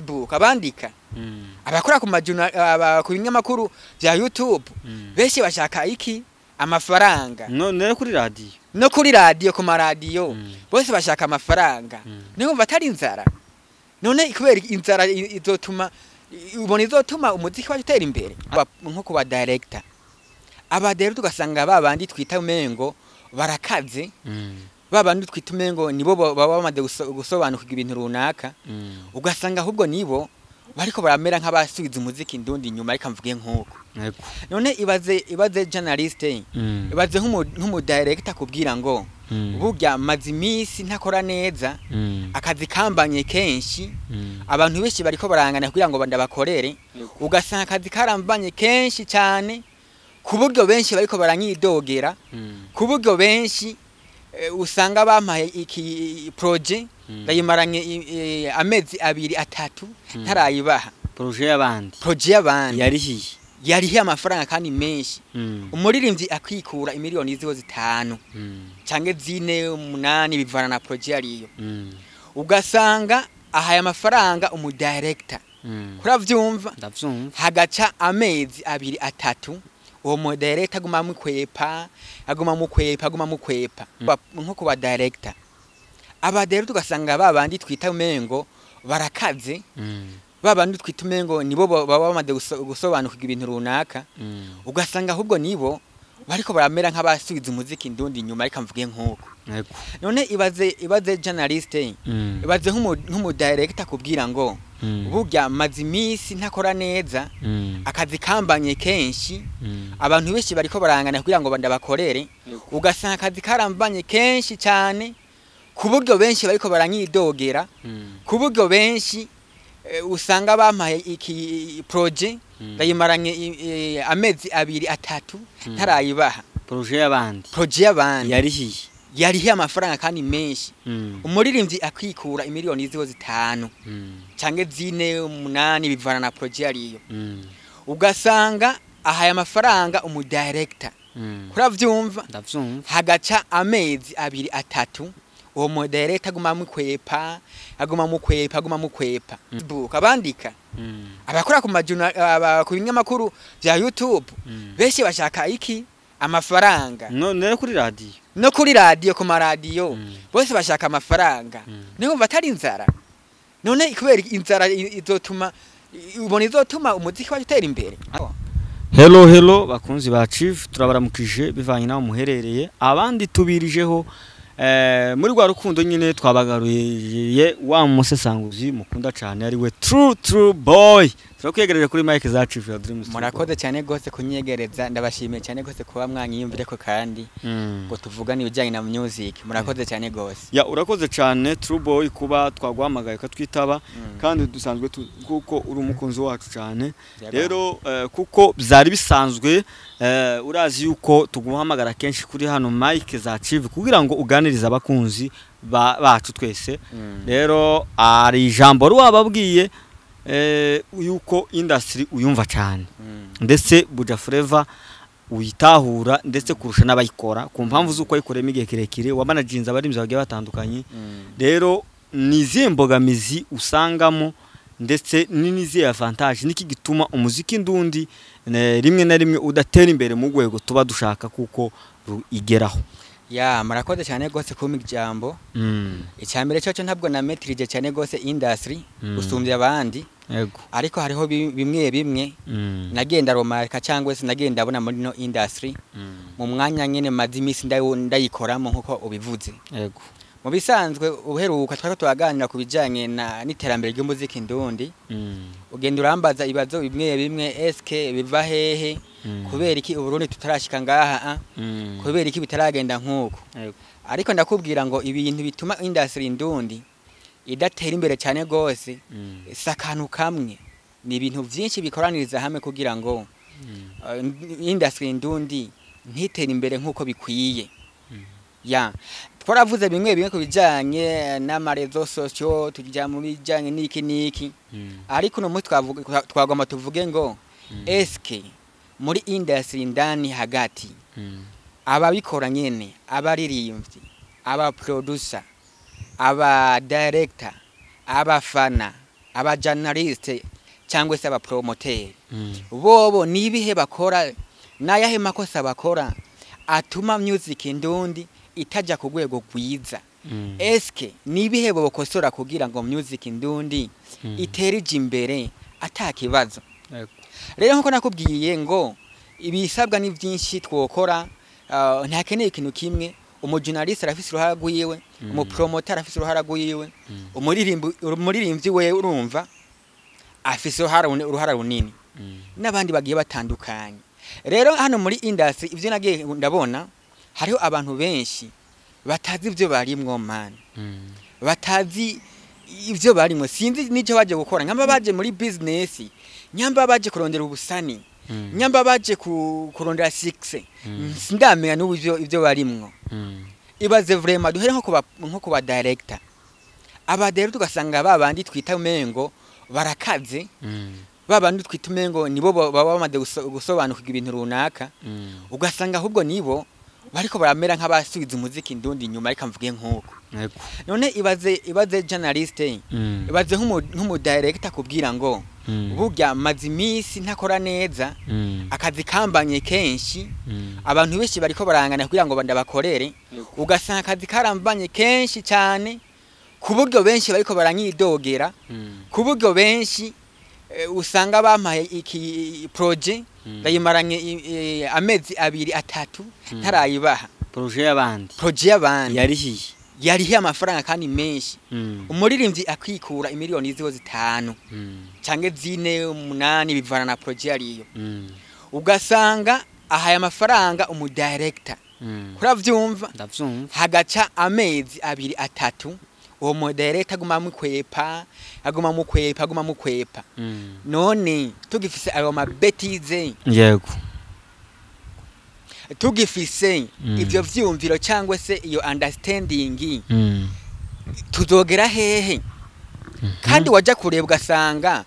Facebook abandika abakora ku majuna ku binyamakuru bya YouTube benshi bashaka iki amafaranga no kuri radio ku maradiyo bose bashaka amafaranga niho batari inzara none kubera inzara izotuma ubona izotuma umuziki watera imbere nko kuba director abadere tugasanga babandi twita umengo barakaze babandi twita umengo nibo baba bamaze gusobanukirwa ibintu runaka ugasanga ahubwo nibo bariko baramera nk'abasubiza umuziki ndundi nyuma ariko mvuge nkuko none ibaze journalist ibaze nk'umu director kubwira ngo burya mazimisi ntakora neza akazi kambanye kenshi abantu benshi bariko barangana kugira ngo bandabakorere ugasanga akazi karambanye kenshi cyane kuburyo benshi bariko baranyidogera kuburyo benshi usanga bampaye iki projet ndayimaranye amezi 2-3 ntarayibaha projet y'abandi yarihiye amafaranga kandi menshi umuririmbyi akikura imiliyoni ziho 5 canke 4 8 bivana na projet yariyo ugasanga ahaye amafaranga umudirector kuravyumva hagaca amezi 2-3 uwo moderate aguma mukwepa nko kuba director abadere tugasanga babandi twita umengo barakaze babandi twita umengo nibo baba bamaze gusobanukirwa ibintu runaka ugasanga ahubwo nibo bariko baramera nk'abasubiza umuziki ndundi nyuma ariko mvuge nkuko none ibaze journalist ibaze nk'umu director kubwira ngo burya mazimisi ntakora neza akazi kambanye kenshi abantu benshi bariko barangana kugira ngo bandabakorere ugasanga akazi karambanye kenshi cyane kuburyo benshi bariko baranyidogera kuburyo benshi usanga bampaye iki projet ndayimaranye amezi 2-3 ntarayibaha projet y'abandi yarihiye amafaranga kandi menshi umuririmbyi akikura imiliyoni ziho 5 canke 4 8 bivana na projet yariyo ugasanga ahaye amafaranga umudirector kuravyumva hagaca amezi 2-3 uwo moderate aguma mukwepa Facebook abandika abakora ku majuna ku binyamakuru bya YouTube benshi bashaka iki amafaranga no kuri radio ku maradiyo bose bashaka amafaranga niho batari inzara none kubera inzara izotuma ubona izotuma umuziki watera imbere hello bakunzi ba Chief turabaramukije bivanye naho muherereye abandi tubirijeho muri rwa rukundo nyine twabagaruye wa musesanguzi mukunda cyane ari we true boy turakwegereje kuri Mike za Chief ya Dreams murakoze cyane gose kunyegereza ndabashimiye cyane gose kuba mwanyiyumvire ko kandi ngo tuvugane ibijyanye na music murakoze cyane gose ya urakoze cyane true boy kuba twagwamagaye katwitaba kandi dusanzwe kuko uri umukunzi wacu cyane rero kuko byari bisanzwe urazi yuko tuguhamagara kenshi kuri hano Mike za Chief kugira ngo uganirize abakunzi bacu twese rero ari ijambo ruwababwiye yuko industry uyumva cyane ndetse Buja Forever uyitahura ndetse kurusha n'abayikora ku mpamvu zuko ayikoremo igihe kirekire wamanajinza abarimzi bagiye batandukanye rero nizimbogamizi usangamo ndetse niniziye avantage niki gituma umuziki ndundi rimwe na rimwe udatera imbere mu rwego tuba dushaka kuko igeraho ya murakoze cyane gose ku mijambo icyambere cyo ntabwo na metrije cyane gose industry usumbye abandi yego ariko hariho bimwe nagenda romarka cyangwa se nagenda abona muri no industry mu mwanya nyene mazimisi ndayikoramo nkuko ubivuze yego mu bisanzwe uheruka twako tuaganira ku bijanye n'iterambere ry'umuziki ndundi ugenda urambaza ibibazo bimwe SK biva hehe kubera iki Burundi tutarashika ngaha kubera iki bitaragenda nkuko ariko ndakubwira ngo ibintu bituma industry ndundi idatera imbere cyane gose sakanu kamwe ni ibintu byinshi bikoraniriza hamwe kugira ngo industry ndundi ntitera imbere nkuko bikwiye ya twaravuze bimwe ku bijanye n'amarezo socio tujya mu bijanye niki ariko no mutwe twagomba tuvuge ngo SK muri industry ndani hagati ababikora nyene abaririmbyi aba producer aba director aba fana aba journaliste cyangwa se aba promoter bobo nibihe bakora nayahe makosa bakora atuma music ndundi itaja ku rwego rwiza eske nibihe bokosora kugira ngo music ndundi iterije imbere atakibazo rero nkuko nakubwiye ngo ibisabwa ni byinshi twokora ntakeneye ikintu kimwe umujournaliste arafise uruhara rwiwe umupromoter arafise uruhara rwiwe umuririmbyi we urumva afise uruhara runini n'abandi bagiye batandukanye rero hano muri industry ivyo nagiye ndabona hariho abantu benshi batazi ivyo barimwo man batazi ivyo barimwo sinzi nico baje gukora nkamba baje muri business nyamba baje kurondera ubusani nyamba baje kurondera 6 ndamenya n'ubuvyo ivyo barimwo ibaze vraiment duhere nko kuba director abadero tugasanga babandi twita umengo barakaze babandi twita umengo nibo baba bamaze gusobanukirwa ibintu runaka ugasanga ahubwo nibo bariko baramera nk'abasubiza umuziki ndundi nyuma ariko mvuge nkuko none ibaze journaliste ibaze nk'umu director kubwira ngo burya mazimisi ntakora neza akazi kambanye kenshi abantu benshi bariko barangana kugira ngo bandabakorere ugasanga akazi karambanye kenshi cyane kuburyo benshi bariko baranyidogera kuburyo benshi usanga bampaye iki project bayimaranye amezi 2-3 ntarayibaha project y'abandi yarihiye amafaranga kandi menshi umuririmbyi akikura imiliyoni ziho 5 canke 4 8 bivana na project yariyo ugasanga ahaye amafaranga umudirector kuravyumva hagaca amezi 2-3 uwo moderate aguma mukwepa none tugifise ayo mabetize yego tugifise ivyo vyumviro cyangwa se iyo understanding tuzogera hehe kandi waja kureba ugasanga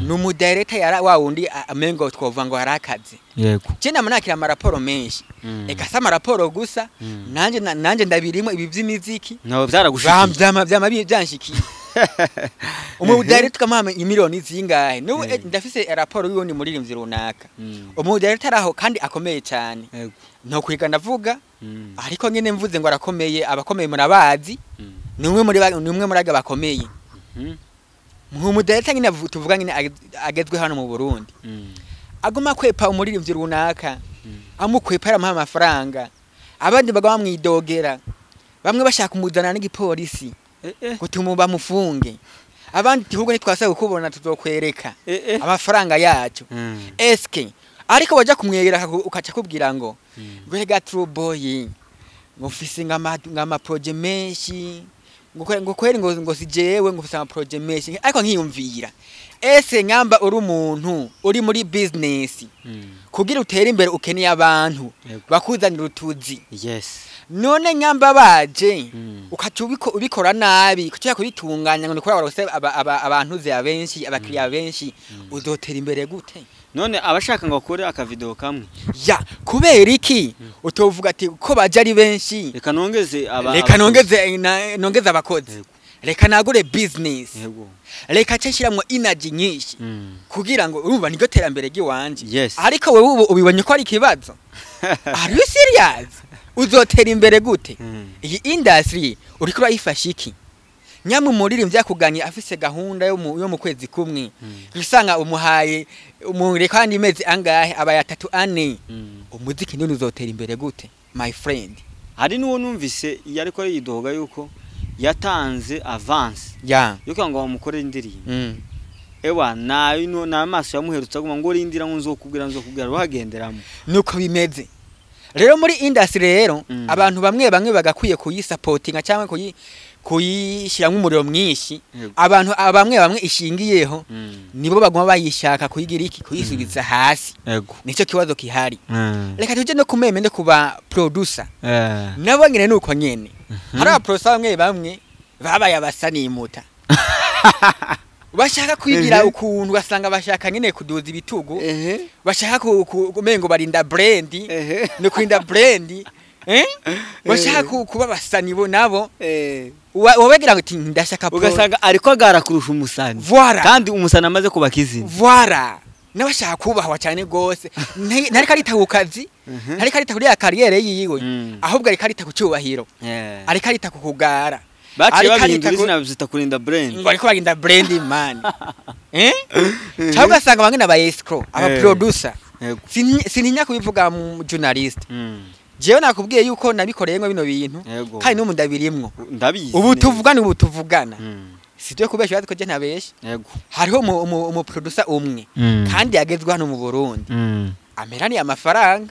n'umudirector yara wa wundi amengo twova ngo harakaze yego cyena munakira amaraporo menshi eka sama raporo gusa nanje ndabirimo ibi by'imiziki no byaragushikiye byama byanshikiye umudirector kamama imiliyoni zingahe no ndafise raporo y'undi muririmbyi runaka umudirector aho kandi akomeye cyane no kwiga ndavuga ariko nyene mvuze ngo arakomeye abakomeye murabazi nimwe muri aga bakomeye umudirector nyine tuvuga nyine agezwe hano mu Burundi aguma kwepa umuririmbyi runaka amukwepara amafaranga abandi bagwa bamwidogera bamwe bashaka umuzana n'igipolisi gutuma bamufunge abandi tihubwo nitwasa gukubona tuzokwereka amafaranga yacu eske ariko waja kumwegera ukaca kubwira ngo gwega True Boy ngofise ngama project menshi ngo kweri ngo sijewe ngofise ama project menshi ariko nkiyumvira ese nyamba uri umuntu uri muri business kugira utere imbere ukeneye abantu bakuzanira utuzi none nyamba baje ukacubiko ubikora nabi kucya kubitunganya ngo nikora barose abantu ze abenshi abakiriya benshi uzotera imbere gute none abashaka ngo akore aka video kamwe ya kubera iki utovuga ati ko baje ari benshi reka nongeze abakozi reka nagure business reka cyashiramwe energy nyinshi kugira ngo urumva niko terambere giwanje ariko wewe ubibonye ko ari kibazo are you serious uzotera imbere gute iyi industry uriko urayifasha iki nyamu muririmbyi yakuganye afise gahunda yo mu kwezi kumwe usanga umuhaye umure kandi imezi angahe aba ya 3-4 umuziki none uzotera imbere gute my friend hari nuwo numvise yariko yidoga yuko yatanze avance yuko ngo bamukore indirimbo ewa nayo n'amaso yamuherutse aguma ngo rindira ngo nzokubwira ruhagenderamo nuko bimeze rero muri industry rero abantu bamwe bagakwiye kuyisupportinga cyangwa kuyishyiramo umuriro mwinshi abantu bamwe ishingiyeho nibo baguma bayishaka kuyigira iki kuyisubiza hasi nicyo kibazo kihari reka tuje no kumeme kuba producer nabo nyine nuko nyene hari abaproducer bamwe babaye abasanimuta bashaka kwigira ukuntu basanga bashaka nyine kuduza ibitugu bashaka kumengo barinda brand no kwinda brand bashaka kuba basanibo nabo wobegira ngo ndashaka ugasanga ariko agara kurusha umusani voilà kandi umusani amaze kubakizina voilà nabashaka kubahwa cyane gose ntari karita ku kazi ntari karita kuri ya kariyere yiwe ahubwo ari karita ku cyubahiro ari karita ku kugara baciye babihindura izina bizita kurinda brand ngo ariko barinda brand man cyangwa ugasanga bangena ba escrow aba producer sininya kubivuga mu journalist jewe nakubwiye yuko nabikoreyemo bino bintu kandi no mundabirimwo ndabizi ubu tuvugana sitwe kubesha ko je ntabesha hariho mu producer umwe kandi yagezwe hano mu Burundi amerani amafaranga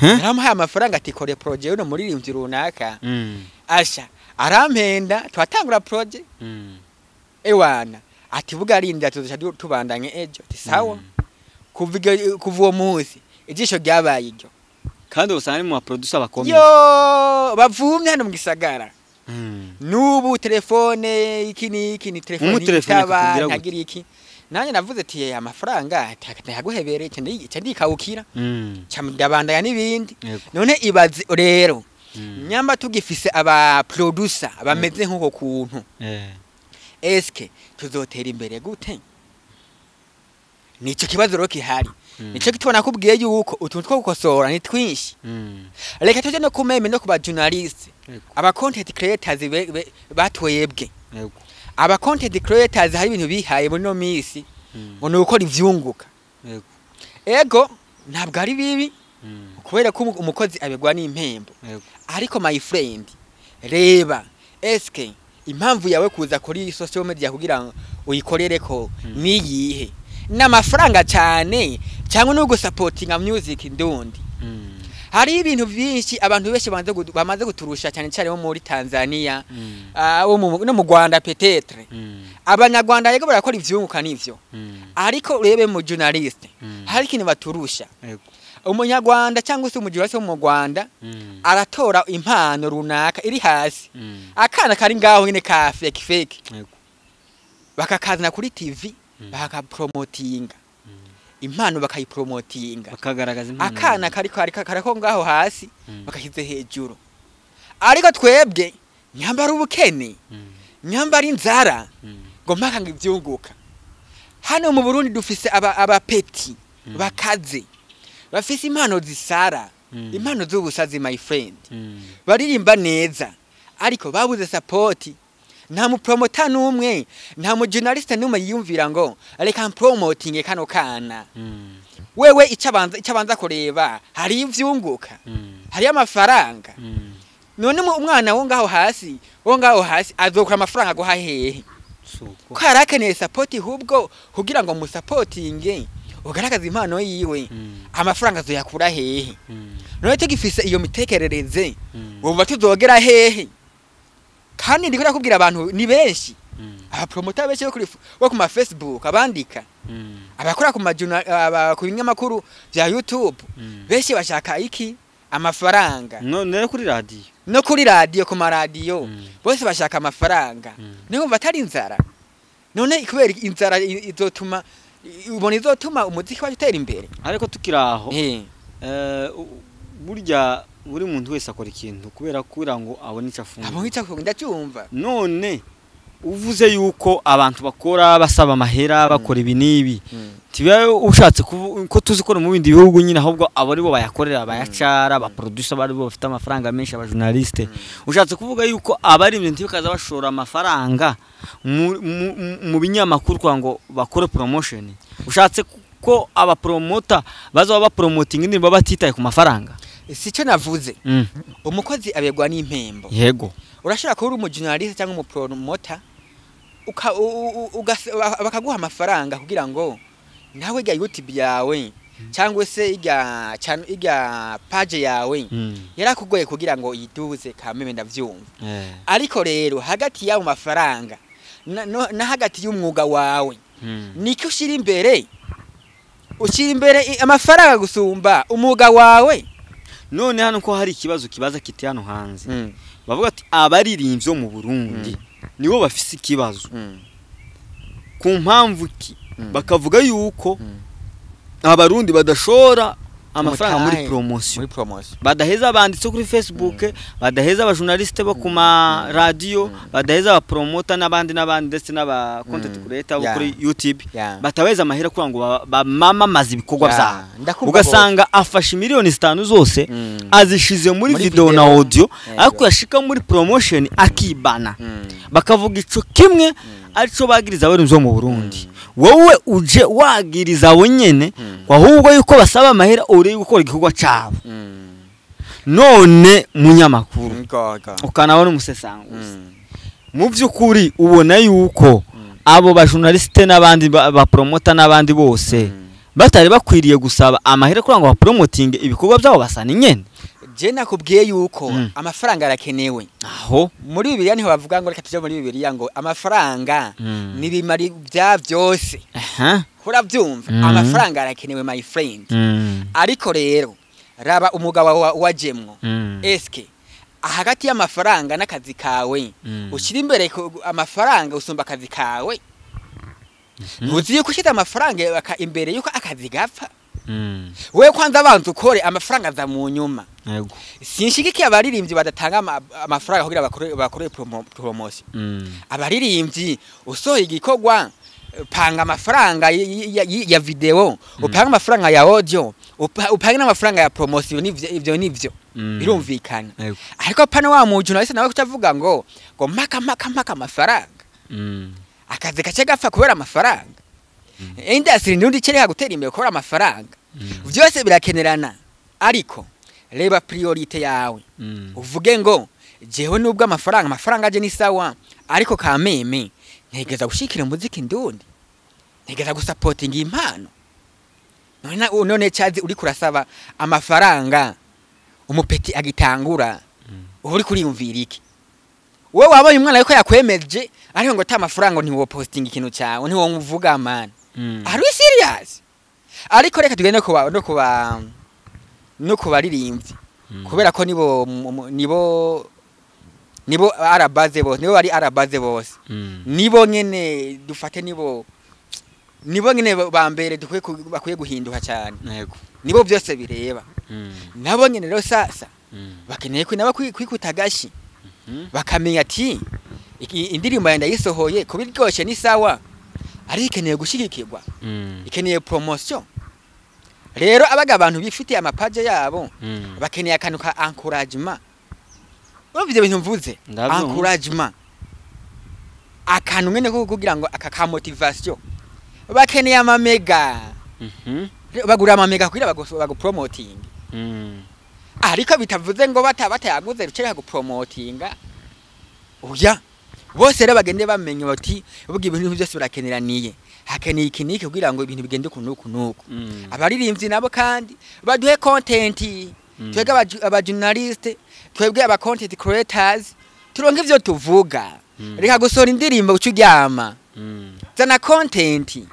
naramuhaye amafaranga ati kore project no muri rimvyi runaka asha arampenda twatangura project ewana ati vuga arinda tubandanye ejo ati sawa kuva uwo munsi ijisho ryabaye iryo kandi usanga mu producer bakomeye yo bavumye hano mu gisagara nubu telefone iki ni telefone itaba ntagira iki nanye navuze ati amafaranga ntaguhebere cyane ndikawukira cyamudabandanya nibindi none ibaze rero nyamba tugifise aba producer bameze nkuko kuntu eske tuzotera imbere gute nico kibazo roki hari nico kitubona kubwiye yuko utuntu two gukosora ni twinshi reka tuje no kumeme no kuba journalist aba content creators batwebwe aba content creators hari ibintu bihaye muri no misi ngo nuko rivyunguka ego ntabwo ari bibi kubera ko umukozi abegwa n'impembo ariko my friend reba eske impamvu yawe kuza kuri social media kugira ngo uyikorere ko niyihe n'amafaranga cyane cyangwa no gusupportinga music ndundi hari ibintu byinshi abantu benshi bamaze guturusha cyane cyane muri Tanzania no mu Rwanda peut-être abanyarwanda yego barakora ivyunguka nivyo ariko rebe mu journalist hari kintu baturusha umunyarwanda cyangwa se umujurasi wo mu Rwanda aratora impano runaka iri hasi akana kari ngaho nyine ka fake bakakazana kuri TV bakapromotinga impano bakayipromotinga bakagaragaza impano akana kariko ngaho hasi bakahize hejuru ariko twebwe nyambara ubukene nyambara inzara ngo mpaka ngivyunguka hano mu Burundi dufise aba peti bakaze bafise impano zisara impano z'ubusazi my friend baririmba neza ariko babuze support nta mu promoter numwe nta mu journalist numwe yiyumvira ngo reka promoting kano kana wewe icabanza kureba hari ivyunguka hari amafaranga none umwana wo ngaho hasi azokura amafaranga go hahehe ko harakeneye support hubwo kugira ngo mu supporting ugaragaza impano yiwe amafaranga azoyakura hehe none tugifise iyo mitekerereze wumva tuzogera hehe kandi ndiko nakubwira abantu ni benshi aba promoter benshi bo ku ma Facebook abandika abakora ku majuna ku binyamakuru bya YouTube benshi bashaka iki amafaranga no kuri radio ku ma radio bose bashaka amafaranga niho batari inzara none kubera inzara izotuma ubona izotuma umuziki wacu utera imbere ariko tukiraho burya buri muntu wese akora ikintu kubera ngo abone icyafunga ndacyumva none uvuze yuko abantu bakora basaba amahera bakora ibi nibi tibaye ushatse ko tuzikora mu bindi bihugu nyine ahubwo abo ribo bayakorera bayacara ba producer bari bo bafite amafaranga menshi aba journaliste ushatse kuvuga yuko abari ibintu bikaza bashora amafaranga mu binyamakuru kwa ngo bakore promotion ushatse ko aba promoter bazaba bapromoting indirimbo batitaye ku mafaranga sico navuze umukozi abegwa n'impembo yego urashaka ko uri mu journalist cyangwa mu promoter bakaguha amafaranga kugira ngo nawe ga YouTube yawe cyangwa se iga page yawe yarakugoye kugira ngo yiduze kameme ndavyumva ariko rero hagati yawo mafaranga na hagati y'umwuga wawe niki ushira imbere amafaranga gusumba umwuga wawe none hano ko hari ikibazo kibaza kiti hano hanze bavuga ati abaririmbyo mu Burundi nibo bafise ikibazo ku mpamvu ki bakavuga yuko abarundi badashora amafaranga muri promotion badaheza abanditse kuri Facebook badaheza abajournaliste bo kuma radio badaheza aba promoter n'abandi ndetse n'aba content creator bo kuri YouTube bataweza amahera kugira ngo bamamaza ibikorwa byabo ugasanga afashe miliyoni 5 zose azishize muri video na audio ariko yashika muri promotion akibana bakavuga ico kimwe arico bagiriza abarinzi mu Burundi wowe uje wagiriza abo nyene ahubwo yuko basaba amahera uri gukora igikorwa cyabo none munyamakuru ukanabona umusesanguzi mu by'ukuri ubona yuko abo ba journaliste n'abandi ba promoter n'abandi bose batari bakwiriye gusaba amahera kugira ngo ba promoting ibikorwa byabo basana nyene je nakubwiye yuko amafaranga arakenewe aho muri Bibiliya niho bavuga ngo reka tuje muri Bibiliya ngo amafaranga nibimari bya byose urabyumva amafaranga arakenewe my friend ariko rero raba umugabo wajemwo eske hagati y'amafaranga n'akazi kawe ushira imbere amafaranga usumba akazi kawe ntuzi yuko ushita amafaranga imbere yuko akazi gapfa we kwanza abanza ukore amafaranga za mu nyuma yego sinshigikiye abaririmbyi badatanga amafaranga kugira bakore promotion abaririmbyi usohoye igikorwa panga amafaranga ya video upanga amafaranga ya audio upanga n'amafaranga ya promotion nivyo birumvikana ariko pana wa mu journalist nawe kutavuga ngo maka amafaranga akazi kace gapfa kubera amafaranga industry ndundi cyereka gutera imbere kubera amafaranga byose birakenerana ariko reba priority yawe uvuge ngo jewe nubwo amafaranga aje ni sawa ariko kameme ntegeza gushikira muziki ndundi ntegeza gusupporting impano none cyazi uri kurasaba amafaranga umupeti agitangura uri kuriyumvira iki wowe wabonye umwana yuko yakwemeje ariko ngo ta amafaranga ntiwo posting ikintu cyawe ntiwo muvuga man are you serious ariko reka tugende no kubaririmbyi kubera ko nibo arabaze bose nibo bari arabaze bose nibo nyene dufate nibo nyene bambere bakwiye guhinduka cyane yego nibo byose bireba nabo nyene rero sasa bakeneye ko naba kwikutagashi bakamenya ati indirimbo yanda yisohoye kubiryoshye ni sawa ari ikeneye gushigikirwa ikeneye promotion rero abaga abantu bifitiye amapaje yabo bakeneye akantu ka encouragement urumva ibintu mvuze encouragement akantu ngene ko kugira ngo aka motivation bakeneye amamega bagura amamega kugira bagupromoting ariko bitavuze ngo batayaguze rucere gupromotinga uya bose rero bagende bamenye bati ubuga ibintu byose birakeneraniye hakeneye ikinike kugira ngo ibintu bigende kunuku abaririmbyi nabo kandi baduhe content twega aba journalist twebwe aba content creators turonke ivyo tuvuga reka gusora indirimbo ucuryama zana content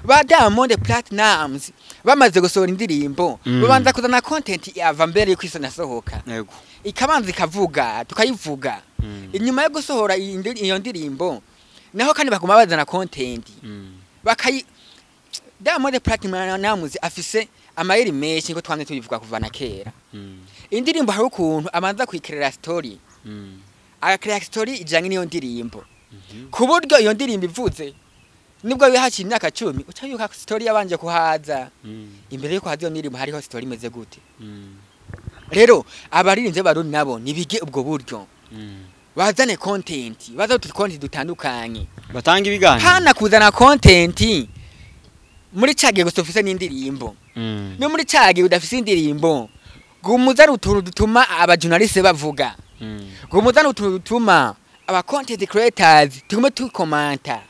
ba Diamond Platnumz bamaze gusora indirimbo babanza kuzana content yava mbere yuko isona sohoka yego ikabanza ikavuga tukayivuga inyuma yo gusohora iyo ndirimbo naho kandi baguma bazana content bakayi Diamond Platnumz afise amayeri menshi ngo twanze tubivuga kuvana kera indirimbo hari ukuntu amanza kwikirera story akakira story ijanye niyo ndirimbo kuburyo iyo ndirimbo ivuze nibwo bihaci imyaka 10 uca yuka story yabanje kuhaza imbere yuko hazo ndirimbo hariho story imeze gute rero abaririnze barundi nabo nibige ubwo buryo bazane content baza content dutandukanye batanga ibiganiro hana kuzana content muri cage gusofisa n'indirimbo no muri cage udafise indirimbo gumuza rutuntu dutuma aba journaliste bavuga gumuza rutuntu dutuma aba content creators tugume tukomanta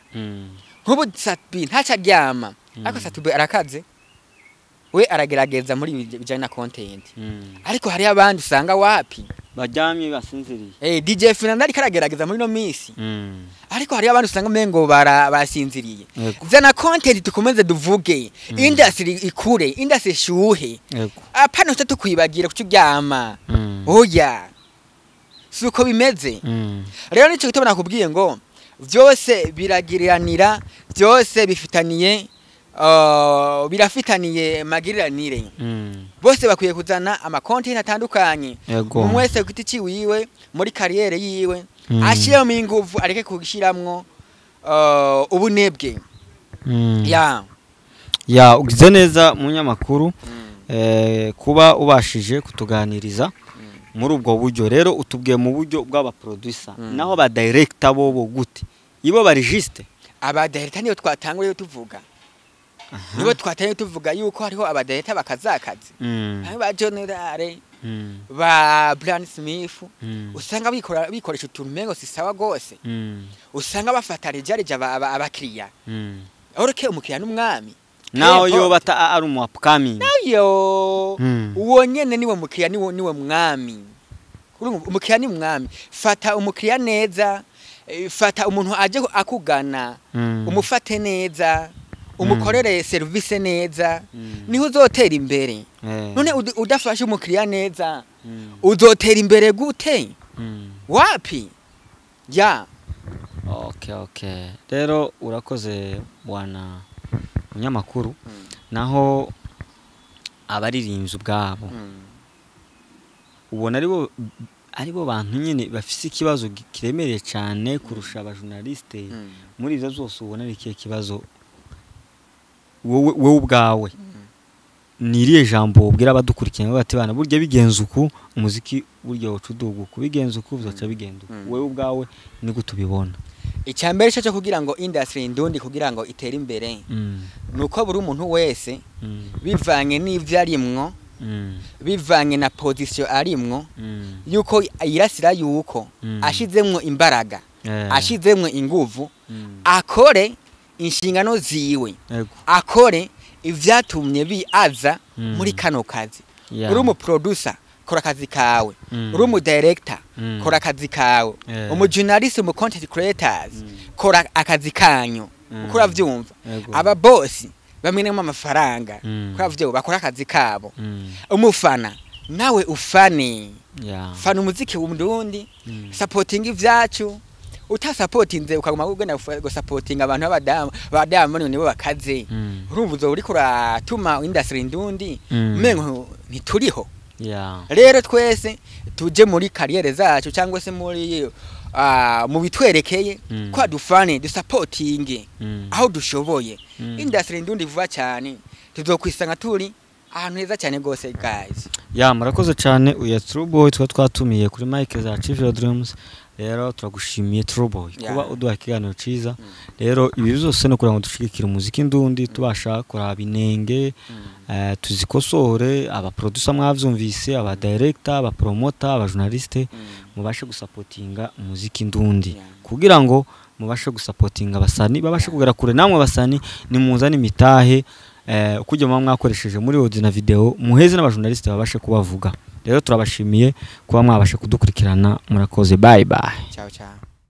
nkubu Satbi ntacaryama ariko Satbi arakaze we aragerageza muri bijanye na content ariko hari abandi usanga wapi bajyamye basinziriye DJ Finanda ariko aragerageza muri no misi ariko hari abandi usanga mengo basinziriye zana content tukomeze duvuge industry ikure industry shuhe apana cyo tukwibagira kucyuryama oya suko bimeze rero nico gitobona kubwiye ngo byose biragiriranira byose bifitaniye birafitaniye magiriranire bose bakwiye kuzana ama content atandukanye umwe wese ku giti ciwiwe muri kariyere yiwe ashiramo ingufu areke kugishiramwo ubunebwe ya ugize neza munyamakuru kuba ubashije kutuganiriza muri ubwo buryo rero utubwiye mu buryo bw'aba producer naho ba director bo gute ibo bari juste aba director niyo twatanguye tuvuga nibo twatanguye tuvuga yuko hariho aba director bakazakazi ba General ba Brand Smith usanga bikoresha utumengo sisawa gose usanga bafata rejarija abakiriya oreke umukiriya n'umwami naho yo bata ari mu upcoming nayo uwo nyene niwe mukiriya niwe mwami umukiriya ni mwami fata umukiriya neza fata umuntu aje akugana umufate neza umukorere service neza niho uzotera imbere none udafashe umukiriya neza uzotera imbere gute wapi okay rero urakoze bwana munyamakuru naho abaririmbyi ubwabo ubona aribo bantu nyine bafise ikibazo kiremereye cyane kurusha aba journaliste muri ivyo zose ubona ari kibazo wowe ubwawe niriye jambo ubwira abadukurikirana bati bana burya bigenza uku umuziki burya wocudugu kubigenza uku uzoca bigenda wowe ubwawe ni gutubibona icyambere cyo kugira ngo industry ndundi kugira ngo itere imbere nuko buri umuntu wese bivanye n'ivyo arimwo bivanye na position arimwo yuko irasira yuko ashizemwo imbaraga ashizemwo inguvu akore inshingano ziwe akore ivyatumye biaza muri kano kazi uri mu producer kora akazi kawe uri mu director kora akazi kawe umu journalist mu content creators kora akazi kanyu ukora vyumva aba boss bamenemo amafaranga kora vyo bakora akazi kabo umufana nawe ufane fana umuziki w'umurundi supporting ivyacu utasupportinze ukaguma kugenda go supporting abantu b'abadamu nibo bakaze urumva uzo uri kuratuma industry ndundi mengo ntituriho rero twese tuje muri kariyere zacu cyangwa se muri mu bitwerekeye kwa dufane du supporting aho dushoboye industry ndundi vuba cyane tuzokwisanga turi ahantu heza cyane gose guys murakoze cyane uya True Boy twatumiye kuri mic za Chief Dreams rero turagushimiye True Boy kuba uduha kiganiro ciza rero ibi byose no kurango dushigikira umuziki ndundi tubasha kuraba inenge tuzikosore aba producer mwavyumvise aba director aba promoter aba journaliste mubashe gusupportinga umuziki ndundi kugira ngo mubashe gusupportinga abasani babashe kugera kure namwe abasani ni muzana imitahe kujya mwakoresheje muri audio na video muheze n'abajournaliste babashe kubavuga rero turabashimiye kuba mwabashe kudukurikirana murakoze bye bye ciao